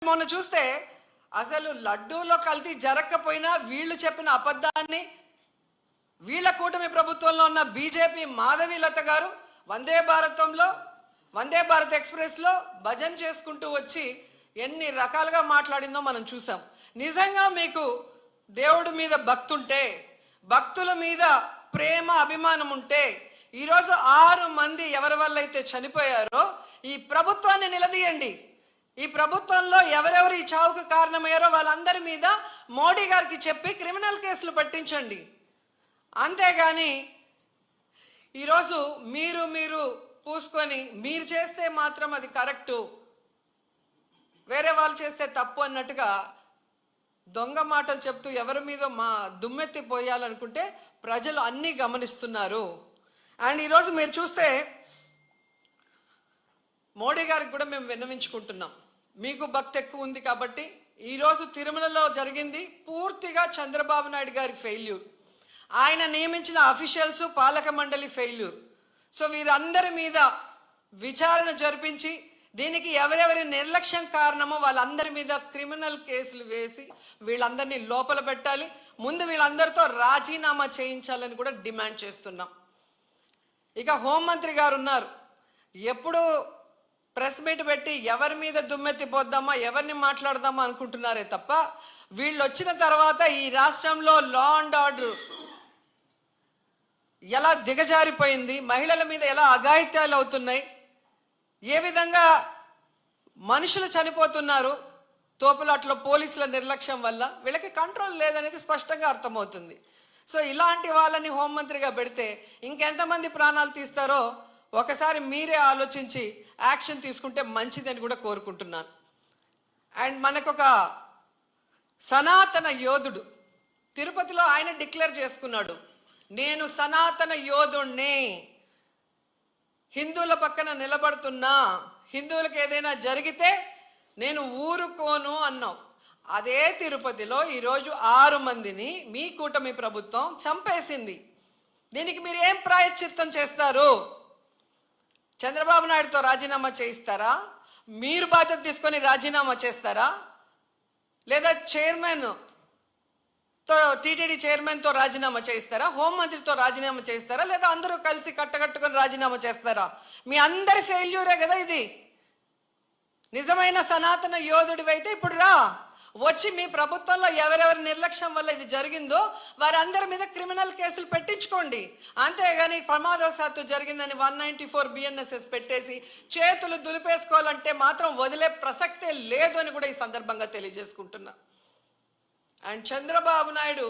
మొన్న చూస్తే అసలు లడ్డూలో కల్తీ జరగకపోయినా వీళ్ళు చెప్పిన అబద్ధాన్ని వీళ్ళ కూటమి ప్రభుత్వంలో ఉన్న బీజేపీ మాధవీలత గారు వందే భారత్ ఎక్స్ప్రెస్లో భజన చేసుకుంటూ వచ్చి ఎన్ని రకాలుగా మాట్లాడిందో మనం చూసాం. నిజంగా మీకు దేవుడి మీద భక్తుంటే, భక్తుల మీద ప్రేమ అభిమానం ఉంటే ఈరోజు 6 మంది ఎవరి వల్ల అయితే చనిపోయారో ఈ ప్రభుత్వాన్ని నిలదీయండి. ఈ ప్రభుత్వంలో ఎవరెవరు ఈ చావుకు కారణమయ్యారో వాళ్ళందరి మీద మోడీ గారికి చెప్పి క్రిమినల్ కేసులు పట్టించండి. అంతేగాని ఈరోజు మీరు పూసుకొని మీరు చేస్తే మాత్రం అది కరెక్టు, వేరే వాళ్ళు చేస్తే తప్పు అన్నట్టుగా దొంగ మాటలు చెప్తూ ఎవరి మీద మా దుమ్మెత్తి పోయాలనుకుంటే ప్రజలు అన్నీ గమనిస్తున్నారు. అండ్ ఈరోజు మీరు చూస్తే మోడీ గారికి కూడా మేము విన్నవించుకుంటున్నాం. మీకు భక్తి ఎక్కువ ఉంది కాబట్టి ఈరోజు తిరుమలలో జరిగింది పూర్తిగా చంద్రబాబు నాయుడు గారి ఫెయిల్యూర్, ఆయన నియమించిన అఫీషియల్స్ పాలక మండలి ఫెయిల్యూర్. సో వీరందరి మీద విచారణ జరిపించి దీనికి ఎవరెవరి నిర్లక్ష్యం కారణమో వాళ్ళందరి మీద క్రిమినల్ కేసులు వేసి వీళ్ళందరినీ లోపల పెట్టాలి. ముందు వీళ్ళందరితో రాజీనామా చేయించాలని కూడా డిమాండ్ చేస్తున్నాం. ఇక హోంమంత్రి గారు ఉన్నారు, ఎప్పుడు ప్రెస్ మీట్ పెట్టి ఎవరి మీద దుమ్మెత్తి పోద్దామా, ఎవరిని మాట్లాడదామా అనుకుంటున్నారే తప్ప వీళ్ళు వచ్చిన తర్వాత ఈ రాష్ట్రంలో లా అండ్ ఆర్డర్ ఎలా దిగజారిపోయింది, మహిళల మీద ఎలా అఘాయిత్యాలు అవుతున్నాయి, ఏ విధంగా మనుషులు చనిపోతున్నారు తోపులాట్లో పోలీసుల నిర్లక్ష్యం వల్ల, వీళ్ళకి కంట్రోల్ లేదనేది స్పష్టంగా అర్థమవుతుంది. సో ఇలాంటి వాళ్ళని హోంమంత్రిగా పెడితే ఇంకెంతమంది ప్రాణాలు తీస్తారో ఒకసారి మీరే ఆలోచించి యాక్షన్ తీసుకుంటే మంచిదని కూడా కోరుకుంటున్నాను. అండ్ మనకొక సనాతన యోధుడు తిరుపతిలో ఆయన డిక్లేర్ చేసుకున్నాడు, నేను సనాతన యోధుణ్ణి, హిందువుల పక్కన నిలబడుతున్నా, హిందువులకు ఏదైనా జరిగితే నేను ఊరుకోను అన్నాం. అదే తిరుపతిలో ఈరోజు 6 మందిని మీ కూటమి ప్రభుత్వం చంపేసింది. దీనికి మీరు ఏం ప్రాయశ్చిత్తం చేస్తారు? చంద్రబాబు నాయుడుతో రాజీనామా చేయిస్తారా? మీరు బాధ్యత తీసుకొని రాజీనామా చేస్తారా? లేదా టీటీడీ చైర్మన్తో రాజీనామా చేయిస్తారా? హోంమంత్రితో రాజీనామా చేయిస్తారా? లేదా అందరూ కలిసి కట్టకట్టుకొని రాజీనామా చేస్తారా? మీ అందరి ఫెయిల్యూరే కదా ఇది. నిజమైన సనాతన యోధుడివైతే ఇప్పుడు రా, వచ్చి మీ ప్రభుత్వంలో ఎవరెవరి నిర్లక్ష్యం వల్ల ఇది జరిగిందో వారందరి మీద క్రిమినల్ కేసులు పెట్టించుకోండి. అంతేగాని ప్రమాదవశాత్తు జరిగిందని 194 BNSS పెట్టేసి చేతులు దులిపేసుకోవాలంటే మాత్రం వదిలే ప్రసక్తే లేదు అని కూడా ఈ సందర్భంగా తెలియజేసుకుంటున్నా. అండ్ చంద్రబాబు నాయుడు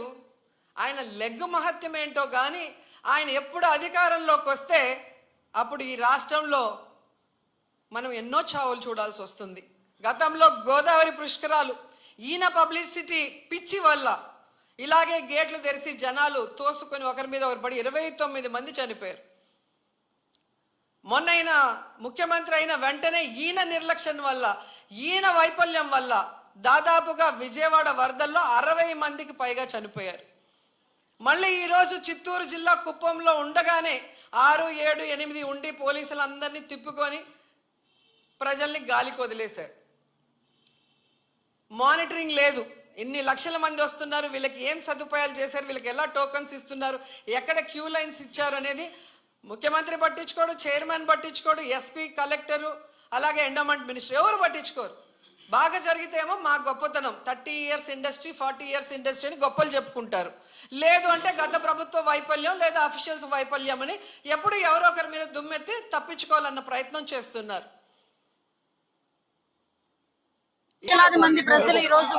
ఆయన లెగ్గు మహత్యం ఏంటో కానీ ఆయన ఎప్పుడు అధికారంలోకి వస్తే అప్పుడు ఈ రాష్ట్రంలో మనం ఎన్నో చావులు చూడాల్సి వస్తుంది. గతంలో గోదావరి పుష్కరాలు ఈయన పబ్లిసిటీ పిచ్చి వల్ల ఇలాగే గేట్లు తెరిచి జనాలు తోసుకొని ఒకరి మీద ఒకరు పడి 29 మంది చనిపోయారు. మొన్న ముఖ్యమంత్రి అయిన వెంటనే ఈయన నిర్లక్ష్యం వల్ల, ఈయన వైఫల్యం వల్ల దాదాపుగా విజయవాడ వరదల్లో 60 మందికి పైగా చనిపోయారు. మళ్ళీ ఈరోజు చిత్తూరు జిల్లా కుప్పంలో ఉండగానే 6, 7, 8 ఉండి పోలీసులందరినీ తిప్పుకొని ప్రజల్ని గాలికి వదిలేశారు. మానిటరింగ్ లేదు, ఇన్ని లక్షల మంది వస్తున్నారు, వీళ్ళకి ఏం సదుపాయాలు చేశారు, వీళ్ళకి ఎలా టోకన్స్ ఇస్తున్నారు, ఎక్కడ క్యూ లైన్స్ ఇచ్చారు అనేది ముఖ్యమంత్రి పట్టించుకోడు, చైర్మన్ పట్టించుకోడు, ఎస్పీ, కలెక్టరు, అలాగే ఎండోమెంట్ మినిస్టర్ ఎవరు పట్టించుకోరు. బాగా జరిగితేమో మా గొప్పతనం 30 years ఇండస్ట్రీ, 40 years ఇండస్ట్రీ అని గొప్పలు చెప్పుకుంటారు. లేదు అంటే గత ప్రభుత్వ వైఫల్యం లేదా అఫీషియల్స్ వైఫల్యం అని ఎప్పుడు ఎవరో ఒకరి మీద దుమ్మెత్తి తప్పించుకోవాలన్న ప్రయత్నం చేస్తున్నారు. లక్షలాది మంది ప్రజలు ఈ రోజు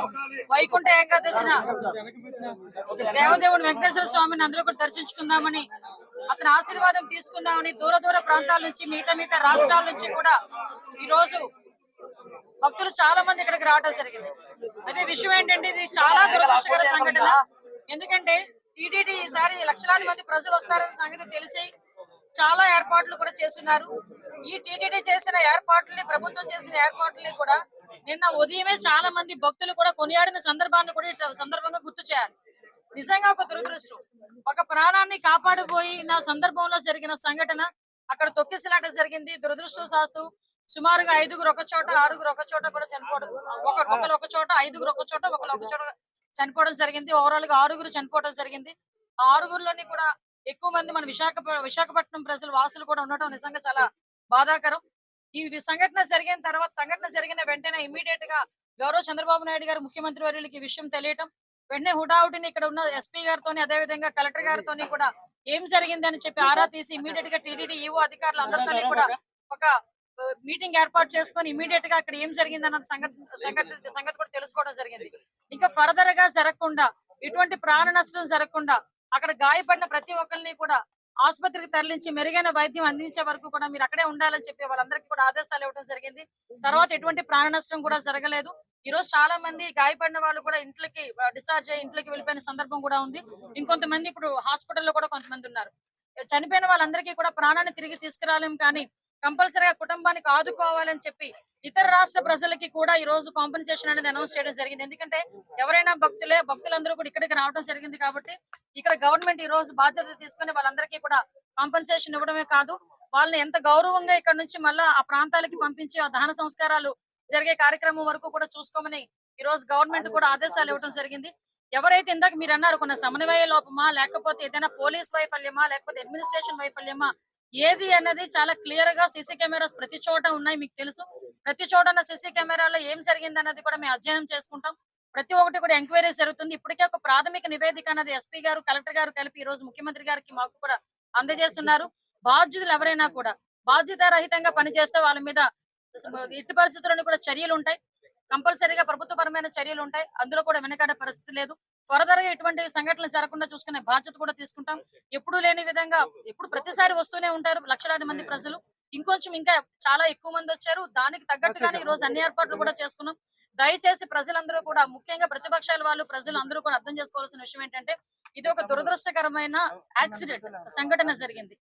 వైకుంఠ ఏకాదశిన దేవదేవుడు వెంకటేశ్వర స్వామిని అందరూ కూడా దర్శించుకుందామని, అతని ఆశీర్వాదం తీసుకుందామని దూర ప్రాంతాల నుంచి మిగతా రాష్ట్రాల నుంచి కూడా ఈ రోజు భక్తులు చాలా మంది ఇక్కడికి రావడం జరిగింది. అదే విషయం ఏంటంటే ఇది చాలా దురదృష్టకర సంఘటన. ఎందుకంటే టీటీడీ ఈసారి లక్షలాది మంది ప్రజలు వస్తారనే సంగతి తెలిసి చాలా ఏర్పాట్లు కూడా చేస్తున్నారు. ఈ టీటీడీ చేసిన ఏర్పాట్లని, ప్రభుత్వం చేసిన ఏర్పాట్లని కూడా నిన్న ఉదయమే చాలా మంది భక్తులు కూడా కొనియాడిన సందర్భాన్ని కూడా ఈ సందర్భంగా గుర్తు చేయాలి. నిజంగా ఒక దురదృష్టం, ఒక ప్రాణాన్ని కాపాడబోయిన సందర్భంలో జరిగిన సంఘటన, అక్కడ తొక్కిసలాట జరిగింది. దురదృష్టవశాత్తు సుమారుగా 5గురు ఒక చోట 6గురు ఒక చోట కూడా చనిపోవడం, ఒకరు ఒక చోట 5గురు ఒక చోట ఒకరు ఒక చోట చనిపోవడం జరిగింది. ఓవరాల్ గా 6గురు చనిపోవడం జరిగింది. ఆ 6గురులోని కూడా ఎక్కువ మంది మన విశాఖపట్నం ప్రజలు వాసులు కూడా ఉండటం నిజంగా చాలా బాధాకరం. ఈ సంఘటన జరిగిన వెంటనే ఇమీడియట్ గా గౌరవ చంద్రబాబు నాయుడు గారు ముఖ్యమంత్రి వర్యులకి ఈ విషయం తెలియటం, వెంటనే హుటాహుటిని ఇక్కడ ఉన్న ఎస్పీ గారితోని అదే విధంగా కలెక్టర్ గారితోని కూడా ఏం జరిగింది అని చెప్పి ఆరా తీసి ఇమీడియట్ గా టీటీడీ ఈవో అధికారులు అందరితో కూడా ఒక మీటింగ్ ఏర్పాటు చేసుకొని ఇమీడియట్ గా అక్కడ ఏం జరిగింది అన్న సంగతి కూడా తెలుసుకోవడం జరిగింది. ఇంకా ఫర్దర్ గా జరగకుండా, ఎటువంటి ప్రాణ నష్టం జరగకుండా అక్కడ గాయపడిన ప్రతి ఒక్కరిని కూడా ఆసుపత్రికి తరలించి మెరుగైన వైద్యం అందించే వరకు కూడా మీరు అక్కడే ఉండాలని చెప్పి వాళ్ళందరికీ కూడా ఆదేశాలు ఇవ్వడం జరిగింది. తర్వాత ఎటువంటి ప్రాణ నష్టం కూడా జరగలేదు. ఈ రోజు చాలా మంది గాయపడిన వాళ్ళు కూడా ఇంట్లోకి డిశ్చార్జ్ అయ్యి ఇంట్లోకి వెళ్ళిపోయిన సందర్భం కూడా ఉంది. ఇంకొంతమంది ఇప్పుడు హాస్పిటల్లో కూడా కొంతమంది ఉన్నారు. చనిపోయిన వాళ్ళందరికీ కూడా ప్రాణాన్ని తిరిగి తీసుకురాలేం, కానీ కంపల్సరీగా కుటుంబానికి ఆదుకోవాలని చెప్పి ఇతర రాష్ట్ర ప్రజలకి కూడా ఈ రోజు కాంపెన్సేషన్ అనేది అనౌన్స్ చేయడం జరిగింది. ఎందుకంటే ఎవరైనా భక్తులందరూ కూడా ఇక్కడికి రావడం జరిగింది కాబట్టి ఇక్కడ గవర్నమెంట్ ఈ రోజు బాధ్యత తీసుకుని వాళ్ళందరికీ కూడా కాంపెన్సేషన్ ఇవ్వడమే కాదు, వాళ్ళని ఎంత గౌరవంగా ఇక్కడ నుంచి మళ్ళా ఆ ప్రాంతాలకి పంపించి ఆ దహన సంస్కారాలు జరిగే కార్యక్రమం వరకు కూడా చూసుకోమని ఈ రోజు గవర్నమెంట్ కూడా ఆదేశాలు ఇవ్వడం జరిగింది. ఎవరైతే ఇందాక మీరు అన్నారు కొన్ని సమన్వయ లోపమా, లేకపోతే ఏదైనా పోలీస్ వైఫల్యమా, లేకపోతే అడ్మినిస్ట్రేషన్ వైఫల్యమా, ఏది అన్నది చాలా క్లియర్ గా సీసీ కెమెరాస్ ప్రతి చోట ఉన్నాయి. మీకు తెలుసు, ప్రతి చోట సీసీ కెమెరాలో ఏం జరిగింది అన్నది కూడా మేము అధ్యయనం చేసుకుంటాం. ప్రతి ఒక్కటి కూడా ఎంక్వైరీ జరుగుతుంది. ఇప్పటికే ఒక ప్రాథమిక నివేదిక అన్నది ఎస్పీ గారు, కలెక్టర్ గారు కలిపి ఈ రోజు ముఖ్యమంత్రి గారికి మాకు కూడా అందజేస్తున్నారు. బాధ్యులు ఎవరైనా కూడా బాధ్యతారహితంగా పనిచేస్తే వాళ్ళ మీద ఎట్టి పరిస్థితుల్లోనూ కూడా చర్యలు ఉంటాయి. కంపల్సరీగా ప్రభుత్వపరమైన చర్యలు ఉంటాయి. అందులో కూడా వెనకాడే పరిస్థితి లేదు. ఫర్దర్ గా ఇటువంటి సంఘటనలు జరగకుండా చూసుకునే బాధ్యత కూడా తీసుకుంటాం. ఎప్పుడు లేని విధంగా ఎప్పుడు ప్రతిసారి వస్తూనే ఉంటారు లక్షలాది మంది ప్రజలు. ఇంకొంచెం ఇంకా చాలా ఎక్కువ మంది వచ్చారు. దానికి తగ్గట్టుగానే ఈ రోజు అన్ని ఏర్పాట్లు కూడా చేసుకున్నాం. దయచేసి ప్రజలందరూ కూడా, ముఖ్యంగా ప్రతిపక్షాల వాళ్ళు, ప్రజలు అందరూ కూడా అర్థం చేసుకోవాల్సిన విషయం ఏంటంటే ఇది ఒక దురదృష్టకరమైన యాక్సిడెంట్ సంఘటన జరిగింది.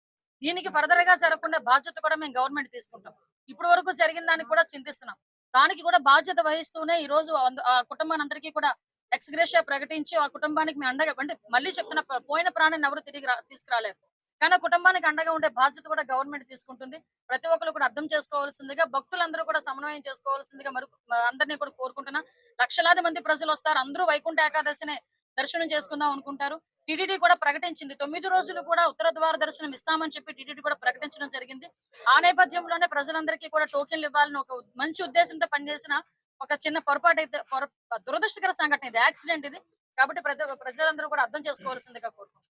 దీనికి ఫర్దర్ గా జరగకుండా బాధ్యత కూడా మేము గవర్నమెంట్ తీసుకుంటాం. ఇప్పటి వరకు జరిగిన దానికి కూడా చింతిస్తున్నాం. దానికి కూడా బాధ్యత వహిస్తూనే ఈ రోజు ఆ కుటుంబానందరికీ కూడా ఎక్స్గ్రేషియా ప్రకటించి ఆ కుటుంబానికి మేము అండగా, అంటే మళ్ళీ చెప్తున్న పోయిన ప్రాణాన్ని ఎవరు తిరిగి తీసుకురాలేరు, కానీ ఆ కుటుంబానికి అండగా ఉండే బాధ్యత కూడా గవర్నమెంట్ తీసుకుంటుంది. ప్రతి ఒక్కరు కూడా అర్థం చేసుకోవాల్సిందిగా, భక్తులందరూ కూడా సమన్వయం చేసుకోవాల్సిందిగా అందరినీ కూడా కోరుకుంటున్నా. లక్షలాది మంది ప్రజలు వస్తారు. అందరూ వైకుంఠ ఏకాదశిని దర్శనం చేసుకుందాం అనుకుంటారు. టీటీడీ కూడా ప్రకటించింది 9 రోజులు కూడా ఉత్తర ద్వార దర్శనం ఇస్తామని చెప్పి టీటీడీ కూడా ప్రకటించడం జరిగింది. ఆ నేపథ్యంలోనే ప్రజలందరికీ కూడా టోకెన్లు ఇవ్వాలని ఒక మంచి ఉద్దేశంతో పనిచేసిన ఒక చిన్న పొరపాటు అయితే దురదృష్టకర సంఘటన ఇది, యాక్సిడెంట్ ఇది. కాబట్టి ప్రజలందరూ కూడా అర్థం చేసుకోవాల్సిందిగా కోరుకుంటున్నాం.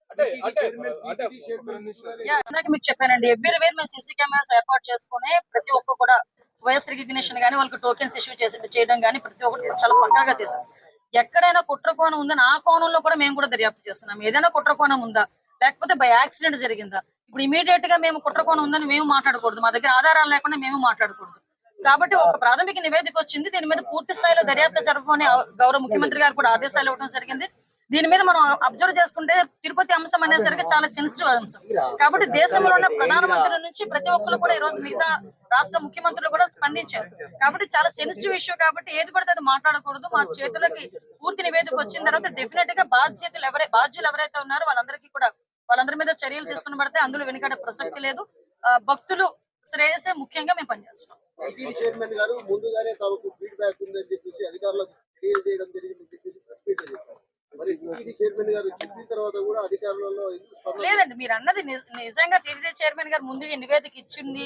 మీకు చెప్పానండి, ఎవ్రీ వేర్ మేము సీసీ కెమెరాస్ ఏర్పాటు చేసుకుని ప్రతి ఒక్క కూడా వాయిస్ రికగ్నిషన్ గానీ, వాళ్ళకి టోకెన్స్ ఇష్యూ చేయడం కానీ ప్రతి ఒక్కటి చాలా పక్కాగా చేశాం. ఎక్కడైనా కుట్ర కోణం ఉందని ఆ కోణంలో కూడా మేము కూడా దర్యాప్తు చేస్తున్నాం. ఏదైనా కుట్ర కోణం ఉందా, లేకపోతే బై యాక్సిడెంట్ జరిగిందా, ఇప్పుడు ఇమీడియట్ గా మేము కుట్ర కోణం ఉందని మేము మాట్లాడకూడదు, మా దగ్గర ఆధారాలు లేకుండా మేము మాట్లాడకూడదు. కాబట్టి ఒక ప్రాథమిక నివేదిక వచ్చింది. దీని మీద పూర్తి స్థాయిలో దర్యాప్తు జరపమని గౌరవ ముఖ్యమంత్రి గారు కూడా ఆదేశాలు ఇవ్వడం జరిగింది. దీని మీద మనం అబ్జర్వ్ చేసుకుంటే తిరుపతి అంశం అనేసరికి చాలా సెన్సిటివ్ అంశం. కాబట్టి దేశంలో ఉన్న ప్రధానమంత్రుల నుంచి ప్రతి ఒక్కరు కూడా ఈ రోజు మిగతా రాష్ట్ర ముఖ్యమంత్రులు కూడా స్పందించారు. కాబట్టి చాలా సెన్సిటివ్ ఇష్యూ కాబట్టి ఏది పడితే అది మాట్లాడకూడదు. మా చేతులకి పూర్తి నివేదిక వచ్చిన తర్వాత డెఫినెట్ గా బాధ్యులు ఎవరైతే ఉన్నారో వాళ్ళందరి మీద చర్యలు తీసుకుని పడితే అందులో వెనుకడే ప్రసక్తి లేదు. భక్తులు శ్రేయసే ముఖ్యంగా మేము పనిచేస్తున్నాం. లేదండి, మీరు అన్నది నిజంగా టీటీడీ చైర్మన్ గారు ముందుగా నివేదిక ఇచ్చింది.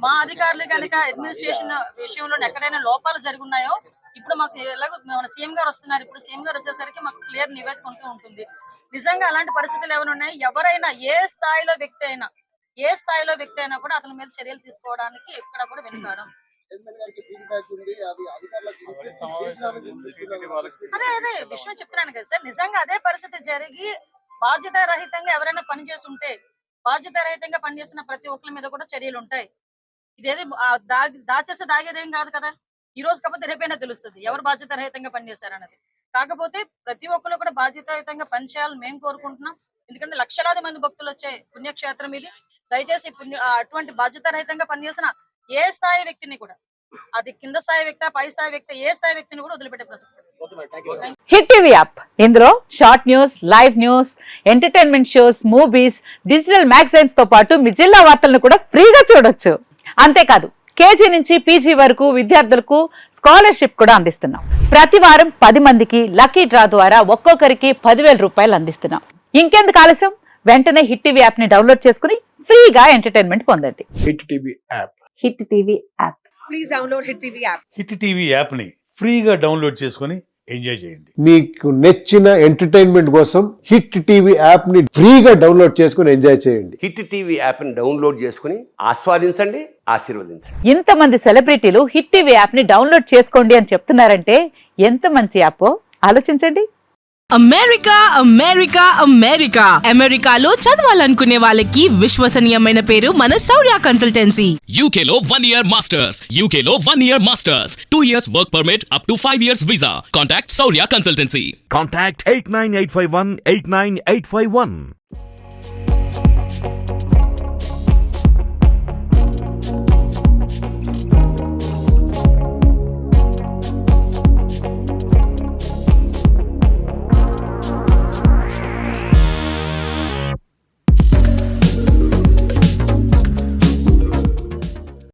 మా అధికారులు కనుక అడ్మినిస్ట్రేషన్ విషయంలో ఎక్కడైనా లోపాలు జరుగున్నాయో ఇప్పుడు మాకు ఎలాగో మన సీఎం గారు వస్తున్నారు. ఇప్పుడు సీఎం గారు వచ్చేసరికి మాకు క్లియర్ నివేదిక ఉంటూ ఉంటుంది. నిజంగా అలాంటి పరిస్థితులు ఏమైనా ఉన్నాయి, ఎవరైనా ఏ స్థాయిలో వ్యక్తి అయినా కూడా అతని మీద చర్యలు తీసుకోవడానికి ఎక్కడ కూడా వెనుకాడం. అదే విషయం చెప్తున్నాను కదా సార్, నిజంగా అదే పరిస్థితి జరిగి బాధ్యతారహితంగా ఎవరైనా పనిచేసిన ప్రతి ఒక్కరి మీద కూడా చర్యలు ఉంటాయి. ఇదేది దాగేదేం కాదు కదా. ఈ రోజు కాకపోతే రేపైనా తెలుస్తుంది ఎవరు బాధ్యతారహితంగా పనిచేశారన్నది. కాకపోతే ప్రతి ఒక్కరు కూడా బాధ్యతాయుతంగా పనిచేయాలని మేము కోరుకుంటున్నాం. ఎందుకంటే లక్షలాది మంది భక్తులు వచ్చే పుణ్యక్షేత్రం ఇది. దయచేసి అటువంటి బాధ్యతారహితంగా పనిచేసిన ఏ స్థాయి వ్యక్తిని కూడా, అది కింద స్థాయి వ్యక్తి, పై స్థాయి వ్యక్తి, ఏ స్థాయి వ్యక్తిని కూడా వదిలిపెట్టే ప్రసక్తి. హిట్ టీవీ యాప్, ఇందులో short news, live news, entertainment shows, movies, digital magazines తో పాటు మీ జిల్లా వార్తలను కూడా ఫ్రీగా చూడొచ్చు. అంతేకాదు కేజీ నుంచి పీజీ వరకు విద్యార్థులకు స్కాలర్షిప్ కూడా అందిస్తున్నాం. ప్రతి వారం 10 మందికి లక్కీ డ్రా ద్వారా ఒక్కొక్కరికి 10,000 రూపాయలు అందిస్తున్నాం. ఇంకెందుకు ఆలస్యం, వెంటనే హిట్ టీవీ యాప్ ని డౌన్లోడ్ చేసుకుని ఫ్రీగా ఎంటర్టైన్మెంట్ పొందండి. Hit TV app. Hit TV app. Please download Hit TV app. Hit TV యాప్ని ఫ్రీగా డౌన్లోడ్ చేసుకొని ఎంజాయ్ చేయండి. మీకు నచ్చిన ఎంటర్టైన్మెంట్ కోసం హిట్ టీవీ యాప్ ని ఫ్రీగా డౌన్లోడ్ చేసుకుని ఎంజాయ్ చేయండి. హిట్ టీవీ యాప్ని డౌన్లోడ్ చేసుకుని ఆస్వాదించండి, ఆశీర్వదించండి. ఇంతమంది సెలబ్రిటీలు హిట్ టీవీ యాప్ ని డౌన్లోడ్ చేసుకోండి అని చెప్తున్నారంటే ఎంత మంచి యాప్ ఆలోచించండి. అమెరికా అమెరికా అమెరికా అమెరికాలో చదవాలనుకునే వాళ్ళకి విశ్వసనీయమైన పేరు మన శౌర్య కన్సల్టెన్సీ. UK లో 1 year masters. UK లో 1 year masters. 2 years work permit up to 5 years visa. Contact Saurya Consultancy. Contact 89851 89851.